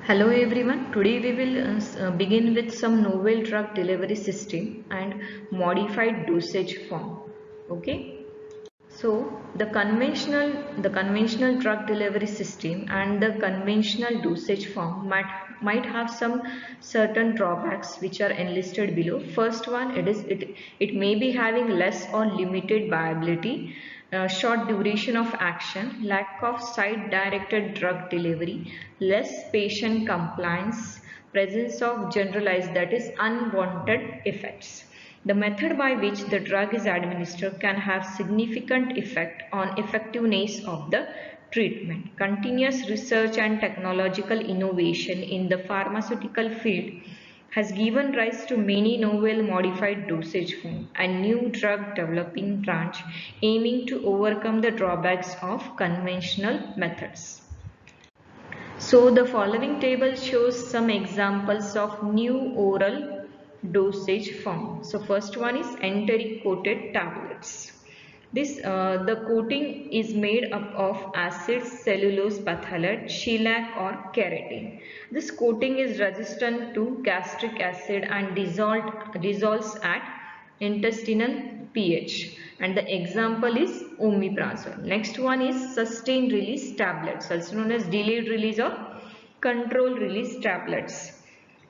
Hello everyone. Today we will begin with some novel drug delivery system and modified dosage form. Okay. So the conventional drug delivery system and the conventional dosage form might have some certain drawbacks which are enlisted below. First one, it may be having less or limited viability, short duration of action, lack of site directed drug delivery, less patient compliance, presence of generalized, that is unwanted effects. The method by which the drug is administered can have significant effect on effectiveness of the treatment. Continuous research and technological innovation in the pharmaceutical field has given rise to many novel modified dosage form and new drug developing branch aiming to overcome the drawbacks of conventional methods. So the following table shows some examples of new oral dosage form. So first one is enteric coated tablets. The coating is made up of acid, cellulose phthalate, shellac or keratin. This coating is resistant to gastric acid and dissolves at intestinal pH, and the example is omeprazole. Next one is sustained release tablets, also known as delayed release or control release tablets.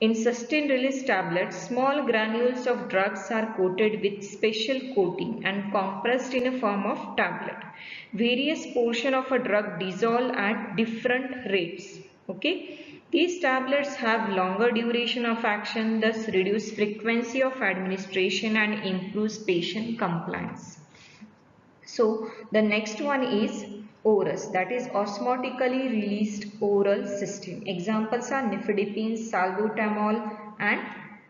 In sustained release tablets, small granules of drugs are coated with special coating and compressed in a form of tablet. Various portions of a drug dissolve at different rates. Okay. These tablets have longer duration of action, thus reduce frequency of administration and improves patient compliance. So the next one is ORS, that is osmotically released oral system. Examples are nifedipine, salbutamol and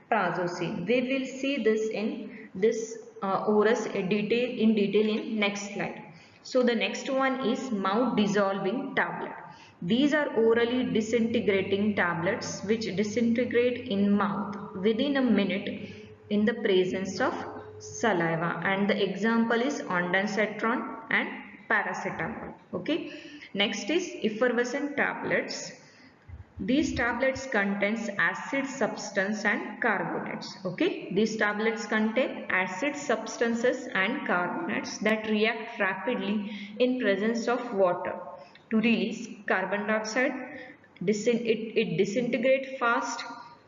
prazosin. We will see this in this ORS in detail in next slide. So the next one is mouth dissolving tablet. These are orally disintegrating tablets which disintegrate in mouth within a minute in the presence of saliva, and the example is ondansetron and paracetamol. Okay. Next is effervescent tablets. These tablets contains acid substance and carbonates. Okay. These tablets contain acid substances and carbonates that react rapidly in presence of water to release carbon dioxide. It disintegrates fast.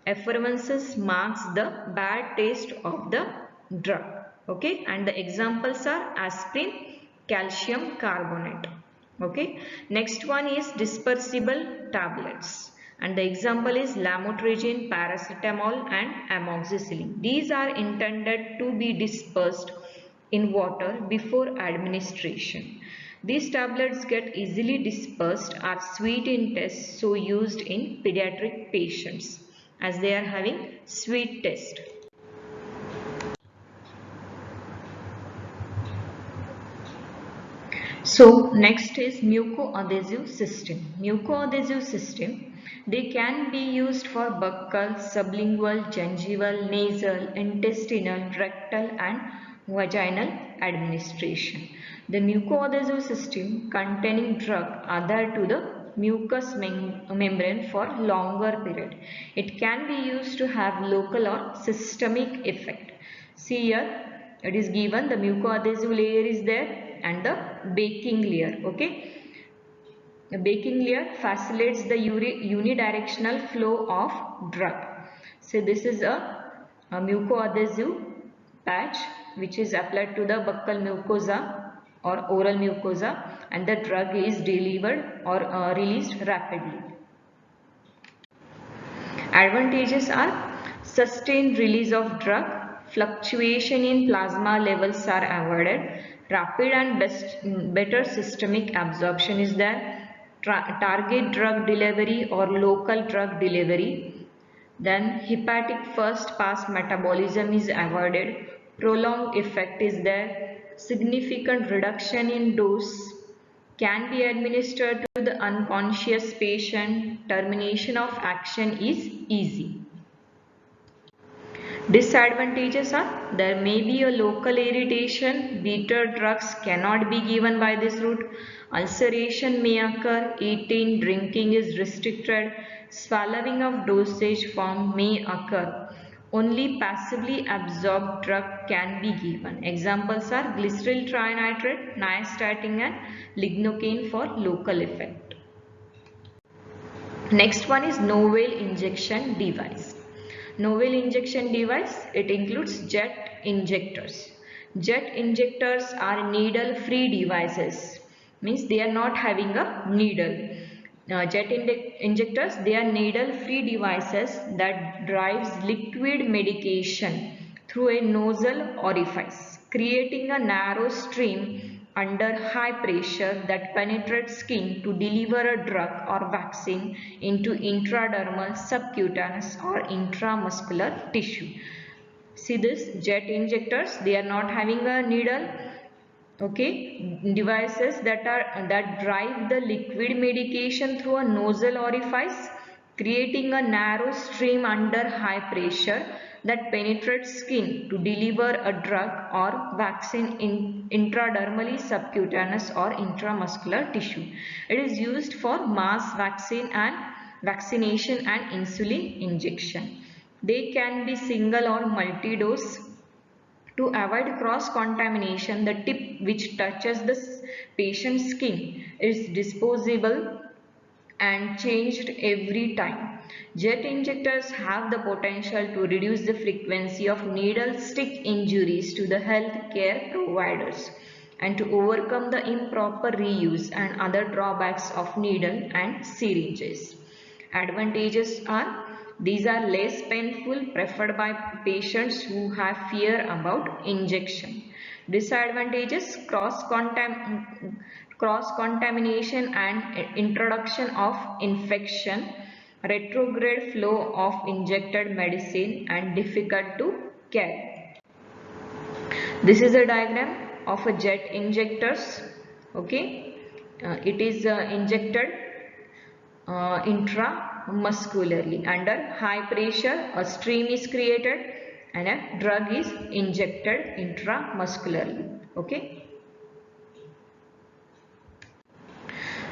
Effervescence marks the bad taste of the drug. Okay. And the examples are aspirin, calcium carbonate. Okay. Next one is dispersible tablets, and the example is lamotrigine, paracetamol and amoxicillin. These are intended to be dispersed in water before administration. These tablets get easily dispersed, are sweet in taste, so used in pediatric patients as they are having sweet taste. So next is mucoadhesive system. Mucoadhesive system, they can be used for buccal, sublingual, gingival, nasal, intestinal, rectal and vaginal administration. The mucoadhesive system containing drug adhere to the mucous membrane for longer period. It can be used to have local or systemic effect. See here, it is given the mucoadhesive layer is there and the baking layer. Okay. The baking layer facilitates the unidirectional flow of drug. So this is a mucoadhesive patch which is applied to the buccal mucosa or oral mucosa, and the drug is delivered or released rapidly. Advantages are sustained release of drug, fluctuation in plasma levels are avoided, rapid and better systemic absorption is there, target drug delivery or local drug delivery, then hepatic first pass metabolism is avoided, prolonged effect is there, significant reduction in dose can be administered to the unconscious patient, termination of action is easy. Disadvantages are there may be a local irritation, bitter drugs cannot be given by this route, ulceration may occur, eating, drinking is restricted, swallowing of dosage form may occur. Only passively absorbed drug can be given. Examples are glyceryl trinitrate, nystatin and lignocaine for local effect. Next one is novel injection device. Novel injection device, it includes jet injectors. Jet injectors are needle-free devices, means they are not having a needle. Jet injectors, they are needle-free devices that drives liquid medication through a nozzle orifice, creating a narrow stream under high pressure that penetrates skin to deliver a drug or vaccine into intradermal, subcutaneous or intramuscular tissue. See this jet injectors, they are not having a needle. Okay, devices that drive the liquid medication through a nozzle orifice, creating a narrow stream under high pressure that penetrates skin to deliver a drug or vaccine in intradermally, subcutaneous or intramuscular tissue. It is used for mass vaccination and insulin injection. They can be single or multi-dose. To avoid cross-contamination, the tip which touches the patient's skin is disposable and changed every time. Jet injectors have the potential to reduce the frequency of needle stick injuries to the healthcare providers and to overcome the improper reuse and other drawbacks of needle and syringes. Advantages are these are less painful, preferred by patients who have fear about injection. Disadvantages cross-contamination and introduction of infection, retrograde flow of injected medicine and difficult to carry. This is a diagram of a jet injectors. Okay, it is injected intramuscularly. Under high pressure, a stream is created and a drug is injected intramuscularly. Okay.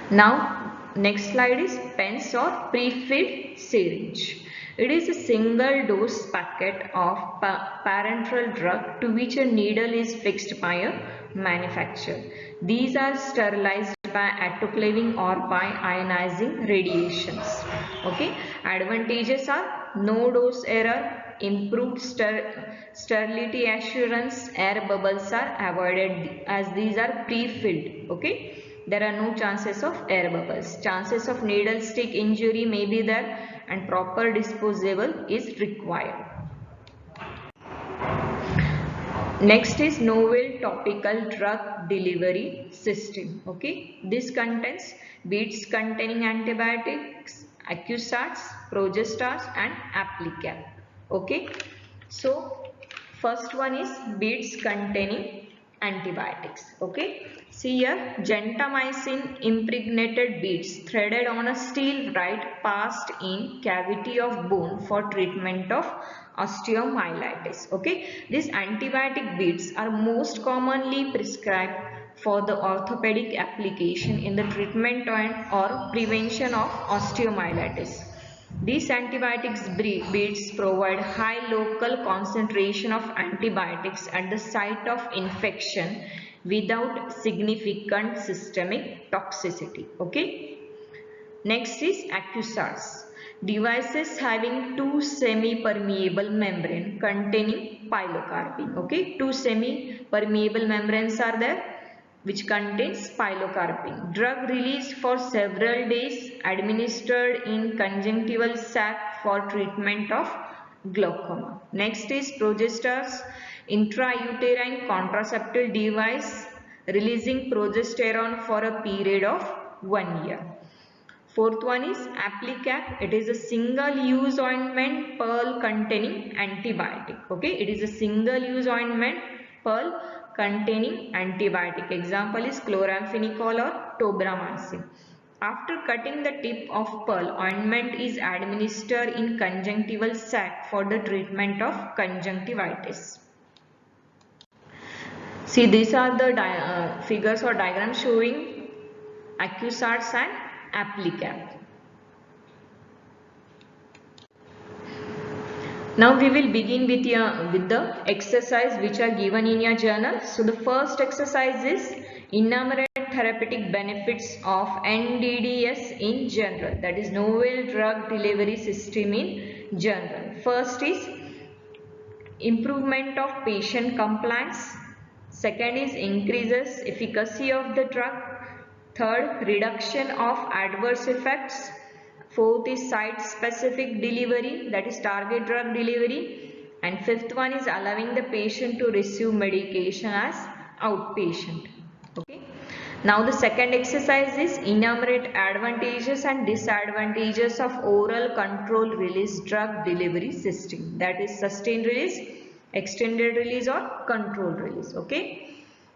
Now, next slide is pens or pre-filled syringe. It is a single dose packet of parenteral drug to which a needle is fixed by a manufacturer. These are sterilized by autoclaving or by ionizing radiations. Okay. Advantages are no dose error, improved sterility assurance, air bubbles are avoided as these are pre-filled. Okay. There are no chances of air bubbles. Chances of needle stick injury may be there and proper disposable is required. Next is novel topical drug delivery system. Okay, this contains beads containing antibiotics, accusats, progestars and applicap. Okay, so first one is beads containing antibiotics. Okay, see here gentamicin impregnated beads threaded on a steel rod passed in cavity of bone for treatment of osteomyelitis. Okay, these antibiotic beads are most commonly prescribed for the orthopedic application in the treatment or prevention of osteomyelitis. These antibiotics beads provide high local concentration of antibiotics at the site of infection without significant systemic toxicity. Okay. Next is accusats. Devices having two semi-permeable membrane containing pilocarpine. Okay, two semi-permeable membranes are there which contains pilocarpine. Drug released for several days, administered in conjunctival sac for treatment of glaucoma. Next is progestars, intrauterine contraceptive device releasing progesterone for a period of 1 year. Fourth one is applicap. It is a single use ointment pearl containing antibiotic. Okay, it is a single use ointment pearl containing antibiotic. Example is chloramphenicol or tobramycin. After cutting the tip of pearl, ointment is administered in conjunctival sac for the treatment of conjunctivitis. See, these are the figures or diagrams showing Accusarts and Applicap. Now we will begin with the exercise which are given in your journal. So the first exercise is enumerate therapeutic benefits of NDDS in general, that is novel drug delivery system in general. First is improvement of patient compliance. Second is increases efficacy of the drug. Third, reduction of adverse effects. Fourth is site specific delivery, that is target drug delivery. And fifth one is allowing the patient to receive medication as outpatient. Okay. Now the second exercise is enumerate advantages and disadvantages of oral control release drug delivery system, that is sustained release, extended release or controlled release. Okay.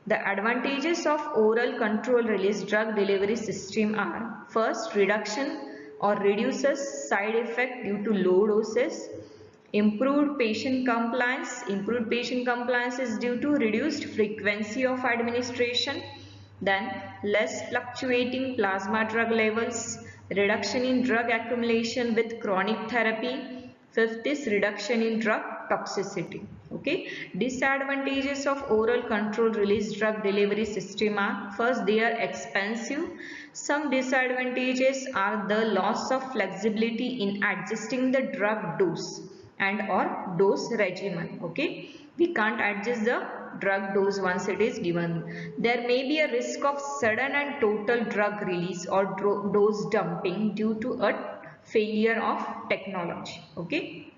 The advantages of oral control release drug delivery system are: first, reduction or reduces side effect due to low doses. Improved patient compliance. Improved patient compliance is due to reduced frequency of administration. Then less fluctuating plasma drug levels. Reduction in drug accumulation with chronic therapy. Fifth is reduction in drug toxicity. Okay. Disadvantages of oral control release drug delivery system are: first, they are expensive. Some disadvantages are the loss of flexibility in adjusting the drug dose and or dose regimen. Okay. We can't adjust the drug dose once it is given. There may be a risk of sudden and total drug release or dose dumping due to a failure of technology. Okay.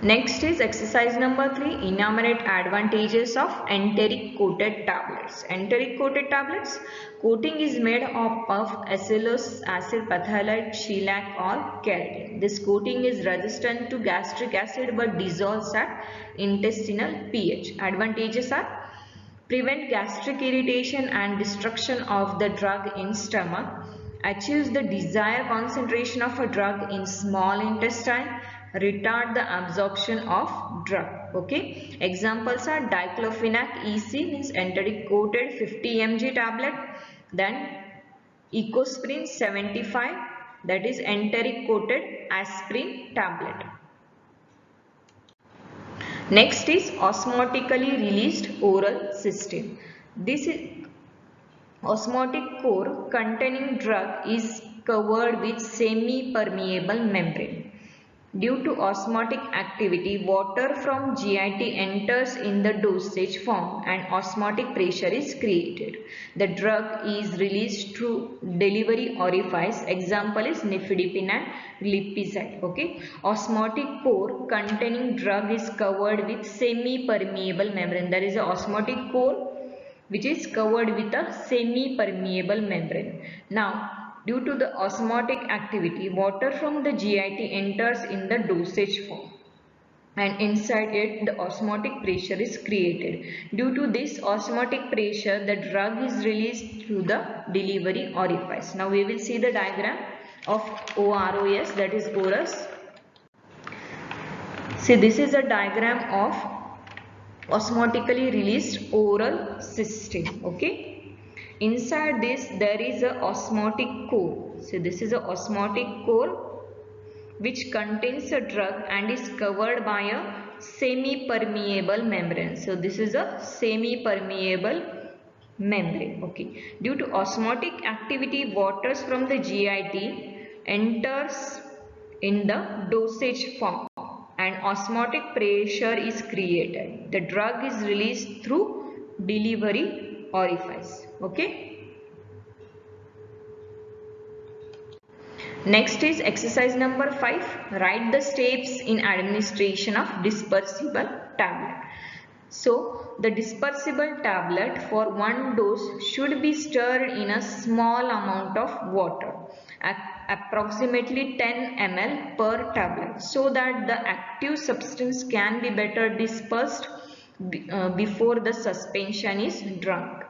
Next is exercise number 3, enumerate advantages of enteric coated tablets. Enteric coated tablets, coating is made up of acetylose acid phthalate, shellac or keratin. This coating is resistant to gastric acid but dissolves at intestinal pH. Advantages are: prevent gastric irritation and destruction of the drug in stomach, achieves the desired concentration of a drug in small intestine, retard the absorption of drug. Okay. Examples are diclofenac EC, means enteric coated 50 mg tablet, then Ecosprin 75, that is enteric coated aspirin tablet. Next is osmotically released oral system. This is osmotic core containing drug is covered with semi-permeable membrane. Due to osmotic activity, water from GIT enters in the dosage form and osmotic pressure is created. The drug is released through delivery orifice. Example is nifedipine and glipizide. Okay. Osmotic core containing drug is covered with semi-permeable membrane. There is a osmotic core which is covered with a semi-permeable membrane. Now, due to the osmotic activity, water from the GIT enters in the dosage form and inside it the osmotic pressure is created. Due to this osmotic pressure, the drug is released through the delivery orifice. Now we will see the diagram of OROS, that is OROS. See, this is a diagram of osmotically released oral system. Okay. Inside this there is a osmotic core. So this is a osmotic core which contains a drug and is covered by a semi-permeable membrane. So this is a semi-permeable membrane. Okay. Due to osmotic activity, waters from the GIT enters in the dosage form and osmotic pressure is created. The drug is released through delivery orifice. Okay. Next is exercise number 5. Write the steps in administration of dispersible tablet. So the dispersible tablet for one dose should be stirred in a small amount of water, approximately 10 ml per tablet, so that the active substance can be better dispersed before the suspension is drunk.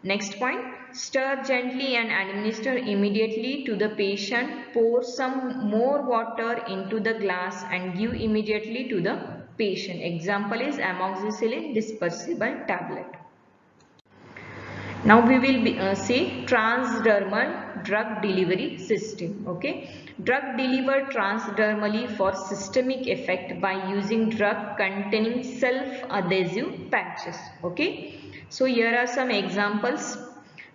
Next point, stir gently and administer immediately to the patient. Pour some more water into the glass and give immediately to the patient. Example is amoxicillin dispersible tablet. Now we will see transdermal drug delivery system. Okay, drug delivered transdermally for systemic effect by using drug containing self-adhesive patches. Okay, so here are some examples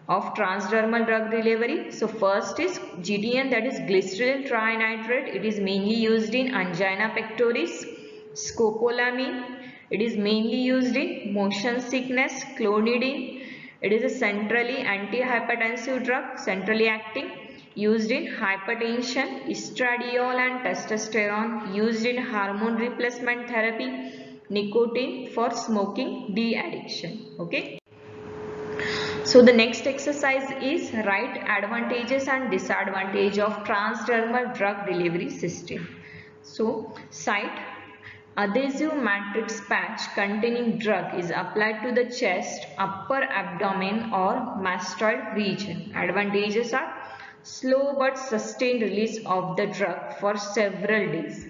of transdermal drug delivery. So first is GDN, that is glyceryl trinitrate. It is mainly used in angina pectoris. Scopolamine, it is mainly used in motion sickness. Clonidine, it is a centrally antihypertensive drug, centrally acting, used in hypertension. Estradiol and testosterone, used in hormone replacement therapy. Nicotine for smoking de-addiction. Okay. So the next exercise is write advantages and disadvantages of transdermal drug delivery system. So cite adhesive matrix patch containing drug is applied to the chest, upper abdomen or mastoid region. Advantages are slow but sustained release of the drug for several days.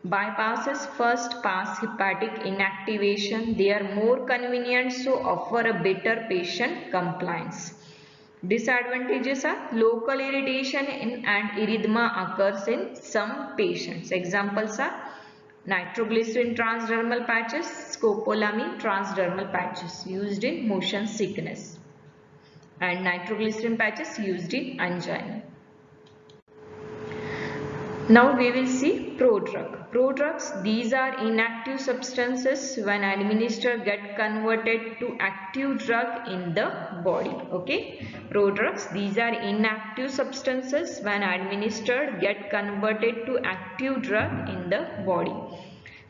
Bypasses first pass hepatic inactivation. They are more convenient, so offer a better patient compliance. Disadvantages are local irritation and erythema occurs in some patients. Examples are nitroglycerin transdermal patches, scopolamine transdermal patches used in motion sickness, and nitroglycerin patches used in angina. Now we will see prodrug. Prodrugs, these are inactive substances when administered get converted to active drug in the body. Okay, prodrugs, these are inactive substances when administered get converted to active drug in the body.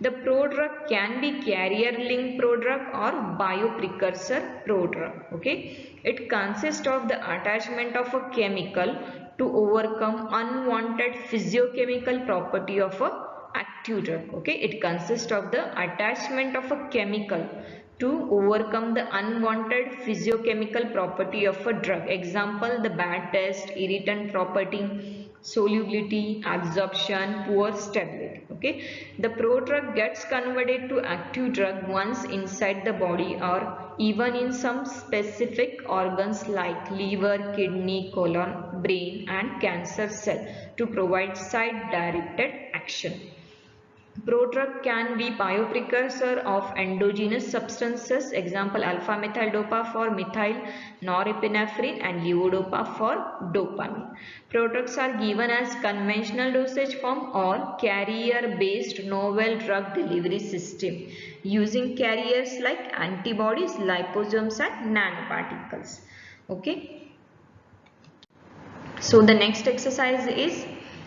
The prodrug can be carrier-linked prodrug or bioprecursor prodrug. Okay, it consists of the attachment of a chemical to overcome unwanted physiochemical property of a active drug. Okay, it consists of the attachment of a chemical to overcome the unwanted physiochemical property of a drug. Example, the bad taste, irritant property, solubility, absorption, poor stability. Okay, the prodrug gets converted to active drug once inside the body or even in some specific organs like liver, kidney, colon, brain and cancer cell to provide site directed action. Prodrug can be bioprecursor of endogenous substances. Example, alpha-methyl-dopa for methyl norepinephrine and levodopa for dopamine. Prodrugs are given as conventional dosage form or carrier-based novel drug delivery system using carriers like antibodies, liposomes and nanoparticles. Okay. So the next exercise is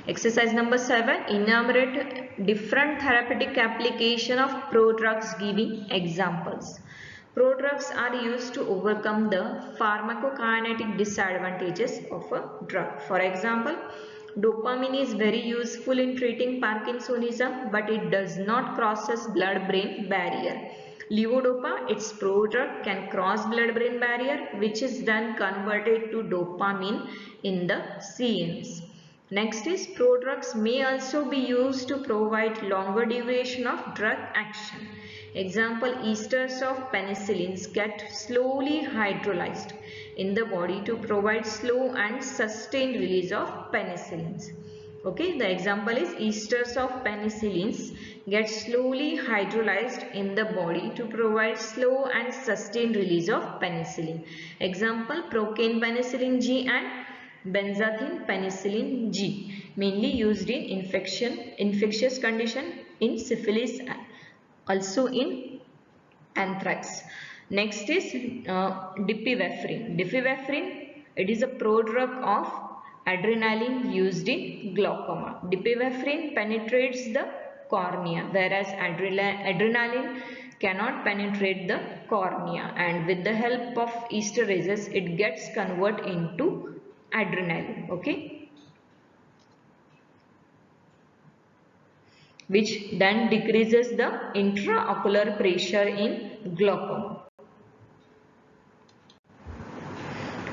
exercise number 7. Enumerate different therapeutic application of prodrugs giving examples. Prodrugs are used to overcome the pharmacokinetic disadvantages of a drug. For example, dopamine is very useful in treating Parkinsonism, but it does not crosses blood-brain barrier. Levodopa, its prodrug, can cross blood-brain barrier, which is then converted to dopamine in the CNS. Next is prodrugs may also be used to provide longer duration of drug action. Example, esters of penicillins get slowly hydrolyzed in the body to provide slow and sustained release of penicillins. Okay, the example is esters of penicillins get slowly hydrolyzed in the body to provide slow and sustained release of penicillin. Example, procaine penicillin G and benzathine penicillin G, mainly used in infectious condition in syphilis, also in anthrax. Next is dipivefrin. Dipivefrin, it is a prodrug of adrenaline used in glaucoma. Dipivefrin penetrates the cornea, whereas adrenaline cannot penetrate the cornea, and with the help of esterases it gets converted into adrenaline. Okay, which then decreases the intraocular pressure in glaucoma.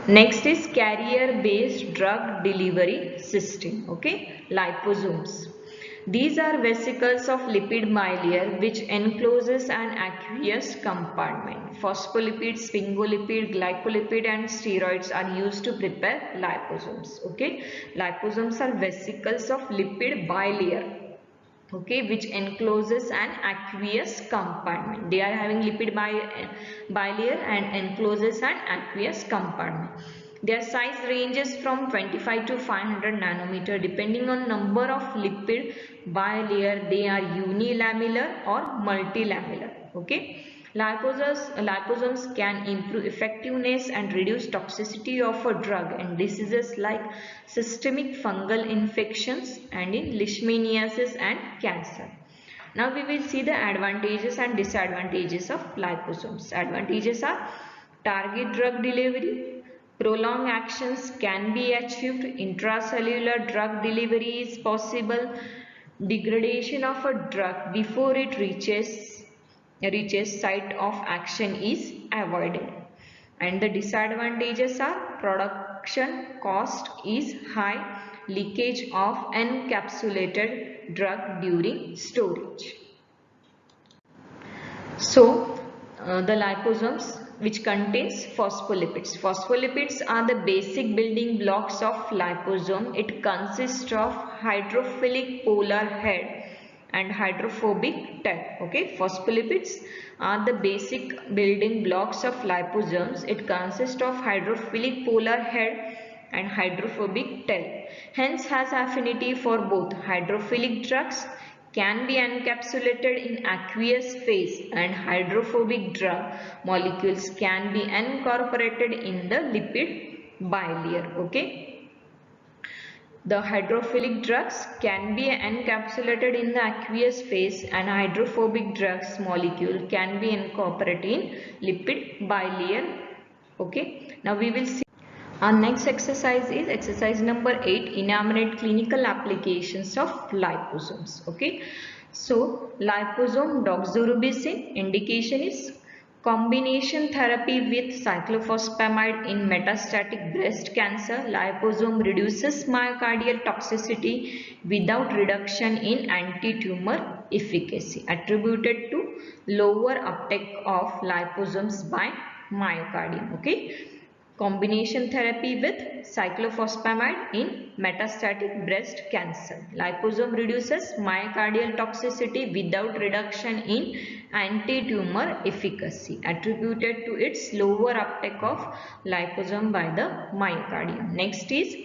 Next is carrier based drug delivery system. Okay, liposomes. These are vesicles of lipid bilayer which encloses an aqueous compartment. Phospholipids, sphingolipid, glycolipid and steroids are used to prepare liposomes. Okay, liposomes are vesicles of lipid bilayer, okay, which encloses an aqueous compartment. They are having lipid bilayer and encloses an aqueous compartment. Their size ranges from 25 to 500 nanometer depending on number of lipid bilayer. They are unilamellar or multilamellar. Okay. Liposomes can improve effectiveness and reduce toxicity of a drug in diseases like systemic fungal infections and in leishmaniasis and cancer. Now we will see the advantages and disadvantages of liposomes. Advantages are target drug delivery. Prolonged actions can be achieved. Intracellular drug delivery is possible. Degradation of a drug before it reaches site of action is avoided. And the disadvantages are production cost is high, leakage of encapsulated drug during storage. So the liposomes which contains phospholipids. Phospholipids are the basic building blocks of liposome. It consists of hydrophilic polar head and hydrophobic tail. Okay, phospholipids are the basic building blocks of liposomes. It consists of hydrophilic polar head and hydrophobic tail. Hence has affinity for both. Hydrophilic drugs can be encapsulated in aqueous phase and hydrophobic drug molecules can be incorporated in the lipid bilayer. Okay, the hydrophilic drugs can be encapsulated in the aqueous phase and hydrophobic drugs molecule can be incorporated in lipid bilayer. Okay, now we will see. Our next exercise is exercise number 8, enumerate clinical applications of liposomes. Okay, so liposome doxorubicin indication is combination therapy with cyclophosphamide in metastatic breast cancer. Liposome reduces myocardial toxicity without reduction in anti-tumor efficacy, attributed to lower uptake of liposomes by myocardium. Okay, combination therapy with cyclophosphamide in metastatic breast cancer. Liposome reduces myocardial toxicity without reduction in anti-tumor efficacy, attributed to its lower uptake of liposome by the myocardium. Next is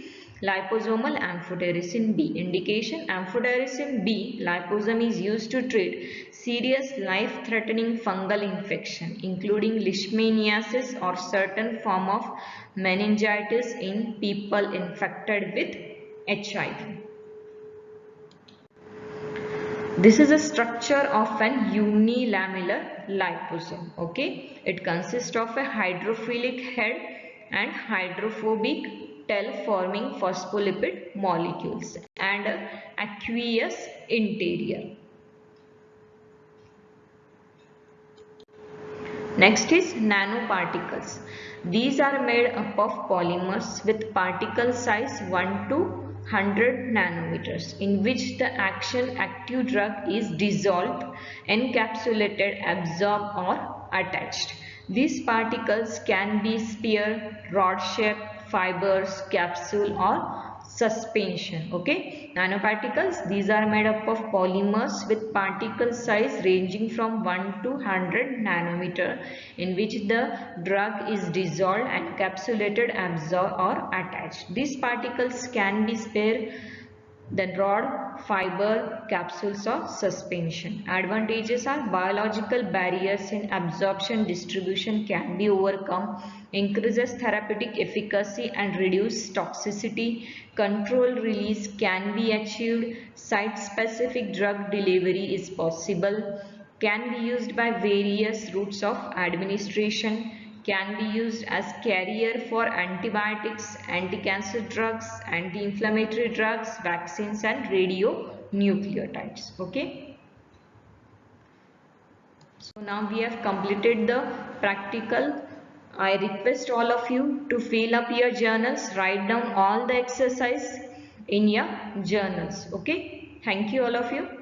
liposomal amphotericin B indication. Amphotericin B liposome is used to treat serious life-threatening fungal infection including leishmaniasis or certain form of meningitis in people infected with HIV. This is a structure of an unilamellar liposome. Okay, it consists of a hydrophilic head and hydrophobic tail forming phospholipid molecules and an aqueous interior. Next is nanoparticles. These are made up of polymers with particle size 1 to 100 nanometers in which the active drug is dissolved, encapsulated, absorbed or attached. These particles can be sphere, rod shape, fibers, capsule or suspension. Okay, nanoparticles, these are made up of polymers with particle size ranging from 1 to 100 nanometer in which the drug is dissolved, encapsulated, absorbed or attached. These particles can be sphere, then rod, fiber, capsules or suspension. Advantages are biological barriers in absorption distribution can be overcome, increases therapeutic efficacy and reduce toxicity, controlled release can be achieved, site-specific drug delivery is possible, can be used by various routes of administration, can be used as carrier for antibiotics, anti-cancer drugs, anti-inflammatory drugs, vaccines and radionucleotides. Okay. So now we have completed the practical. I request all of you to fill up your journals, write down all the exercise in your journals. Okay. Thank you all of you.